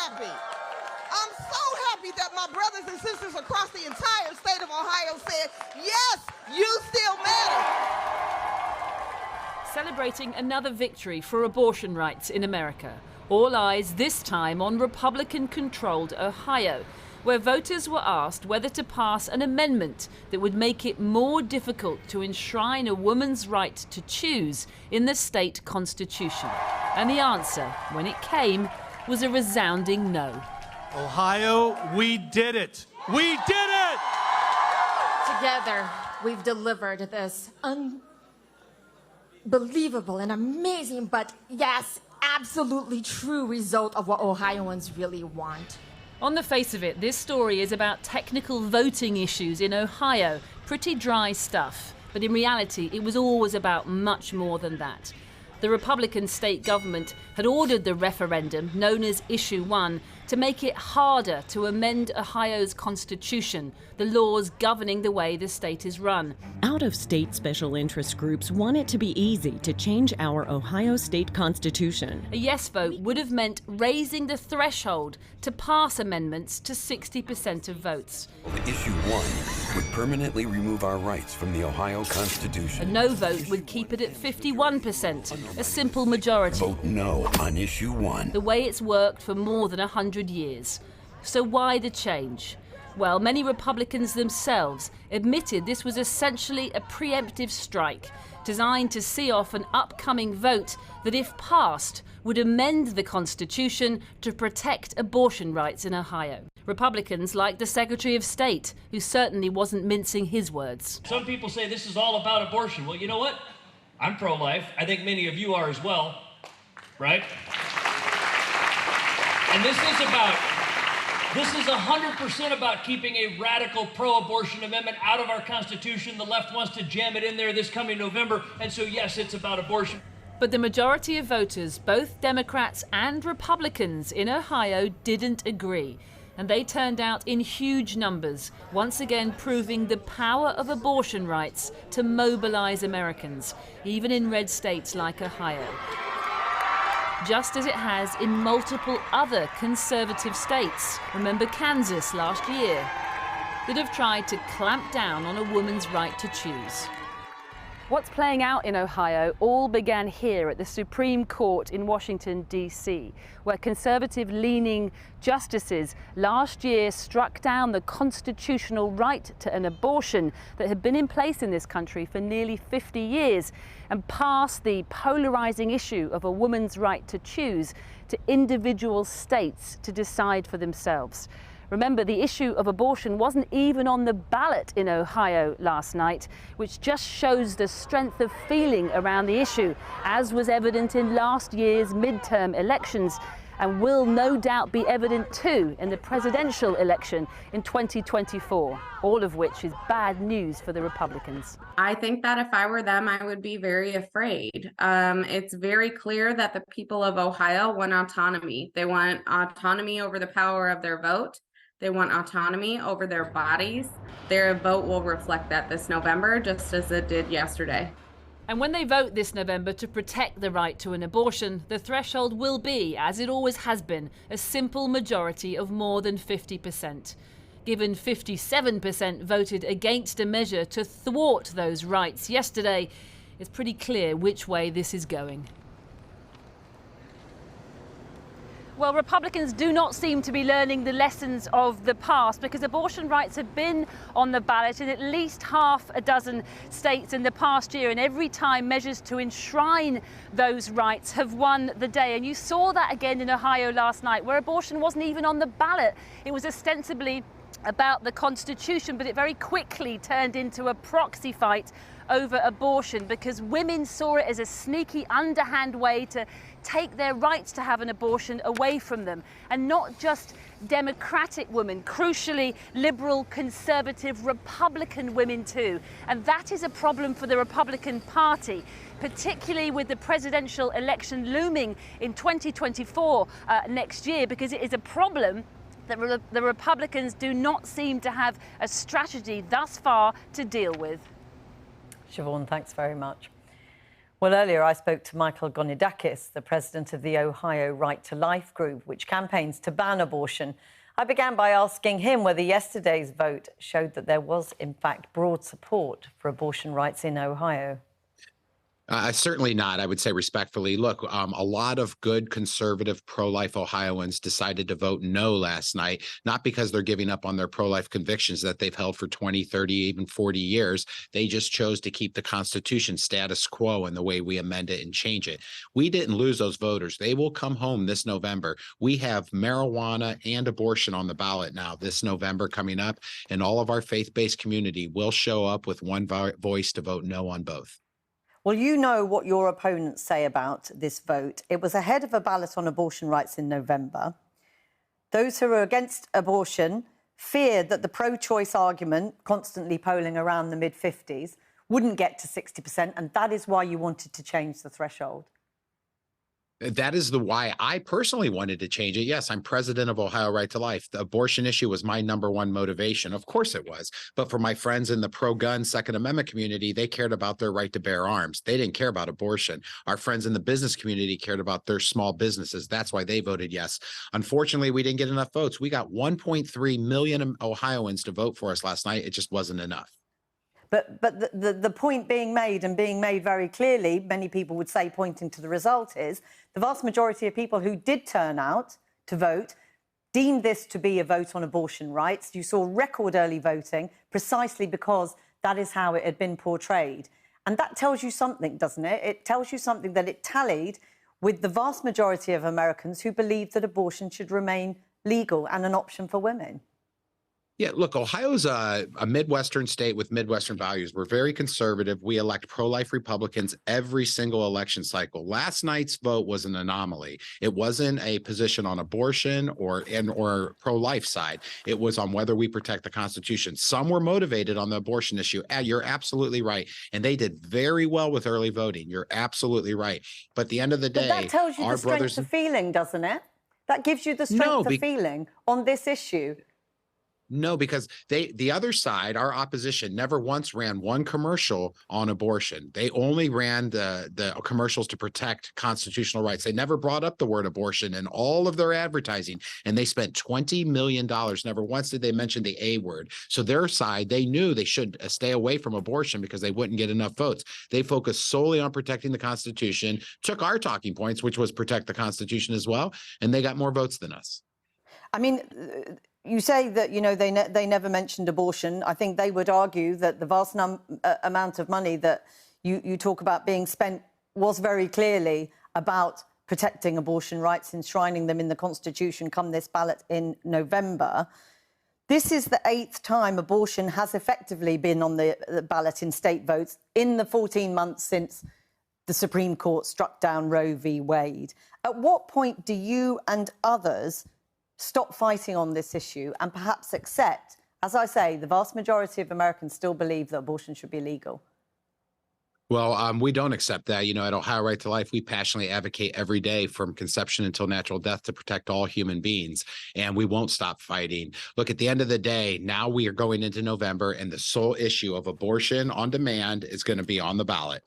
happy. I'm so happy that my brothers and sisters across the entire state of Ohio said, yes, you still matter. Celebrating another victory for abortion rights in America. All eyes this time on Republican-controlled Ohio, where voters were asked whether to pass an amendment that would make it more difficult to enshrine a woman's right to choose in the state constitution. And the answer, when it came, was a resounding no. Ohio, we did it. We did it! Together, we've delivered this unbelievable and amazing, but yes, absolutely true result of what Ohioans really want. On the face of it, this story is about technical voting issues in Ohio. Pretty dry stuff. But in reality, it was always about much more than that. The Republican state government had ordered the referendum, known as Issue 1, to make it harder to amend Ohio's constitution, the laws governing the way the state is run. Out-of-state special interest groups want it to be easy to change our Ohio state constitution. A yes vote would have meant raising the threshold to pass amendments to 60% of votes. Issue 1 would permanently remove our rights from the Ohio Constitution. A no vote would keep it at 51%, a simple majority. Vote no on Issue 1. The way it's worked for more than 100 years. So why the change? Well, many Republicans themselves admitted this was essentially a preemptive strike designed to see off an upcoming vote that, if passed, would amend the Constitution to protect abortion rights in Ohio. Republicans like the Secretary of State, who certainly wasn't mincing his words. Some people say this is all about abortion. Well, you know what? I'm pro-life. I think many of you are as well, right? And this is 100% about keeping a radical pro-abortion amendment out of our Constitution. The left wants to jam it in there this coming November, and so yes, it's about abortion. But the majority of voters, both Democrats and Republicans in Ohio, didn't agree. And they turned out in huge numbers, once again proving the power of abortion rights to mobilize Americans, even in red states like Ohio. Just as it has in multiple other conservative states. Remember Kansas last year, that have tried to clamp down on a woman's right to choose. What's playing out in Ohio all began here at the Supreme Court in Washington, D.C., where conservative-leaning justices last year struck down the constitutional right to an abortion that had been in place in this country for nearly 50 years and passed the polarizing issue of a woman's right to choose to individual states to decide for themselves. Remember, the issue of abortion wasn't even on the ballot in Ohio last night, which just shows the strength of feeling around the issue, as was evident in last year's midterm elections, and will no doubt be evident too in the presidential election in 2024, all of which is bad news for the Republicans. I think that if I were them, I would be very afraid. It's very clear that the people of Ohio want autonomy. They want autonomy over the power of their vote. They want autonomy over their bodies. Their vote will reflect that this November, just as it did yesterday. And when they vote this November to protect the right to an abortion, the threshold will be, as it always has been, a simple majority of more than 50%. Given 57% voted against a measure to thwart those rights yesterday, it's pretty clear which way this is going. Well, Republicans do not seem to be learning the lessons of the past, because abortion rights have been on the ballot in at least half a dozen states in the past year, and every time measures to enshrine those rights have won the day. And you saw that again in Ohio last night, where abortion wasn't even on the ballot. It was ostensibly about the Constitution, but it very quickly turned into a proxy fight over abortion, because women saw it as a sneaky, underhand way to take their rights to have an abortion away from them. And not just Democratic women, crucially liberal, conservative, Republican women too. And that is a problem for the Republican Party, particularly with the presidential election looming in 2024 next year, because it is a problem that the Republicans do not seem to have a strategy thus far to deal with. Siobhan, thanks very much. Well, earlier I spoke to Michael Gonidakis, the president of the Ohio Right to Life group, which campaigns to ban abortion. I began by asking him whether yesterday's vote showed that there was, in fact, broad support for abortion rights in Ohio. Certainly not. I would say respectfully, look, a lot of good conservative pro-life Ohioans decided to vote no last night, not because they're giving up on their pro-life convictions that they've held for 20, 30, even 40 years. They just chose to keep the Constitution status quo in the way we amend it and change it. We didn't lose those voters. They will come home this November. We have marijuana and abortion on the ballot now this November coming up, and all of our faith-based community will show up with one voice to vote no on both. Well, you know what your opponents say about this vote. It was ahead of a ballot on abortion rights in November. Those who are against abortion feared that the pro-choice argument, constantly polling around the mid-50s, wouldn't get to 60%, and that is why you wanted to change the threshold. That is why I personally wanted to change it. Yes, I'm president of Ohio Right to Life. The abortion issue was my #1 motivation. Of course it was. But for my friends in the pro-gun Second Amendment community, they cared about their right to bear arms. They didn't care about abortion. Our friends in the business community cared about their small businesses. That's why they voted yes. Unfortunately, we didn't get enough votes. We got 1.3 million Ohioans to vote for us last night. It just wasn't enough. But the point being made, and being made very clearly, many people would say, pointing to the result, is the vast majority of people who did turn out to vote deemed this to be a vote on abortion rights. You saw record early voting precisely because that is how it had been portrayed. And that tells you something, doesn't it? It tells you something that it tallied with the vast majority of Americans who believe that abortion should remain legal and an option for women. Yeah, look, Ohio's a Midwestern state with Midwestern values. We're very conservative. We elect pro-life Republicans every single election cycle. Last night's vote was an anomaly. It wasn't a position on abortion or pro-life side. It was on whether we protect the Constitution. Some were motivated on the abortion issue. You're absolutely right. And they did very well with early voting. You're absolutely right. But at the end of the day, but that tells you the strength of feeling, doesn't it? That gives you the strength of feeling on this issue. No, because the other side, our opposition, never once ran one commercial on abortion. They only ran the commercials to protect constitutional rights. They never brought up the word abortion in all of their advertising, and they spent $20 million. Never once did they mention the A word. So their side, they knew they should stay away from abortion because they wouldn't get enough votes. They focused solely on protecting the Constitution, took our talking points, which was protect the Constitution as well, and they got more votes than us. I mean, you say that, you know, they never mentioned abortion. I think they would argue that the vast amount of money that you talk about being spent was very clearly about protecting abortion rights, enshrining them in the Constitution come this ballot in November. This is the 8th time abortion has effectively been on the ballot in state votes in the 14 months since the Supreme Court struck down Roe v. Wade. At what point do you and others stop fighting on this issue and perhaps accept, as I say, the vast majority of Americans still believe that abortion should be legal? Well, we don't accept that. You know, at Ohio Right to Life, we passionately advocate every day from conception until natural death to protect all human beings, and we won't stop fighting. Look, at the end of the day, now we are going into November, and the sole issue of abortion on demand is going to be on the ballot.